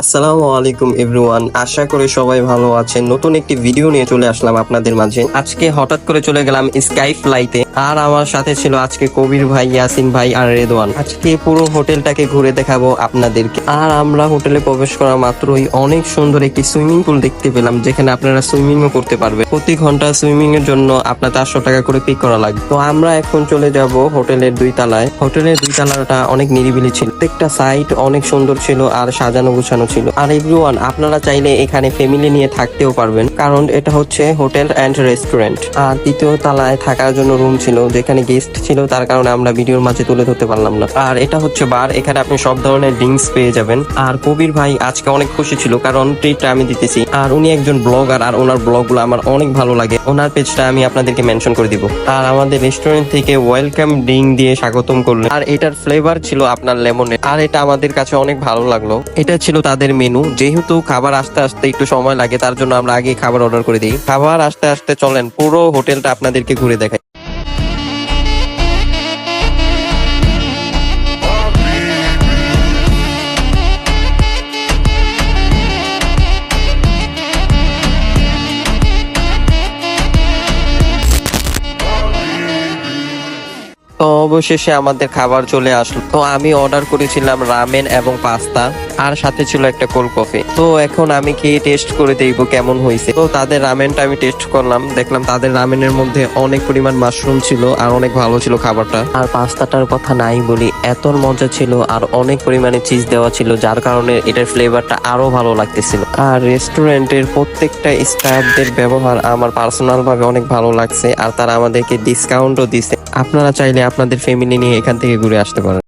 আসসালামু আলাইকুম এভরিওয়ান, আশা করি সবাই ভালো আছেন। নতুন একটি ভিডিও নিয়ে চলে আসলাম আপনাদের মাঝে। আজকে হঠাৎ করে চলে গেলাম স্কাই ফ্লাইতে, আর আমার সাথে ছিল আজকে কবির ভাই, ইয়াসিন ভাই আর রেদওয়ান। আজকে পুরো হোটেলটাকে ঘুরে দেখাবো আপনাদেরকে। আর আমরা হোটেলে প্রবেশ করা মাত্রই অনেক সুন্দর একটি সুইমিং পুল দেখতে পেলাম, যেখানে আপনারা সুইমিংও করতে পারবেন। প্রতি ঘন্টা সুইমিং এর জন্য আপনার 400 টাকা করে পে করা লাগবে। তো আমরা এখন চলে যাব হোটেলের 2 তলায়। হোটেলের 2 তলাটা অনেক নিরিবিলি ছিল, প্রত্যেকটা সাইট অনেক সুন্দর ছিল আর সাজানো গুছানো ছিল। আর এভরিওয়ান, আপনারা চাইলে এখানে ফ্যামিলি নিয়ে থাকতেও পারবেন, কারণ এটা হচ্ছে হোটেল এন্ড রেস্টুরেন্ট। আর 3য় তলায় থাকার জন্য রুম ছিল, যেখানে গেস্ট ছিল, তার কারণে আমরা ভিডিওর মাঝে তুলে ধরতে পারলাম না। আর এটা হচ্ছে বার, এখানে আপনি সব ধরনের ড্রিঙ্কস পেয়ে যাবেন। আর কবির ভাই আজকে অনেক খুশি ছিল, কারণ ট্রিটটা আমি দিতেছি। আর উনি একজন ব্লগার, আর ওনার ব্লগগুলো আমার অনেক ভালো লাগে। ওনার পেজটা আমি আপনাদেরকে মেনশন করে দিব। আর আমাদের রেস্টুরেন্ট থেকে ওয়েলকাম ড্রিঙ্ক দিয়ে স্বাগতম করলেন, আর এটার ফ্লেভার ছিল আপনার লেমনের। আর এটা আমাদের কাছে অনেক ভালো লাগলো। এটা ছিল তাদের মেনু। যেহেতু খাবার আসতে আসতে একটু সময় লাগে, তার জন্য আমরা আগে খাবার অর্ডার করে দিই। খাবার আসতে আসতে চলেন পুরো হোটেলটা আপনাদেরকে ঘুরে দেখাই। তো অবশেষে আমাদের খাবার চলে আসলো। তো আমি অর্ডার করেছিলাম রামেন এবং পাস্তা, আর সাথে ছিল একটা কোল্ড কফি। তো এখন আমি খেয়ে টেস্ট করে দেখবো কেমন হয়েছে। তো তাদের রামেনটা আমি টেস্ট করলাম, দেখলাম তাদের রামেনের মধ্যে অনেক পরিমাণ মাশরুম ছিল, আর অনেক ভালো ছিল খাবারটা। আর পাস্তাটার কথা নাই বলি, এত মজা ছিল, আর অনেক পরিমাণে চিজ দেওয়া ছিল, যার কারণে এটার ফ্লেভারটা আরো ভালো লাগতেছিল। আর রেস্টুরেন্টের প্রত্যেকটা স্টাফদের ব্যবহার আমার পার্সোনাল ভাবে অনেক ভালো লাগছে, আর তারা আমাদেরকে ডিসকাউন্টও দিছে। আপনারা চাইলে আপনাদের ফ্যামিলি নিয়ে এখান থেকে ঘুরে আসতে পারেন।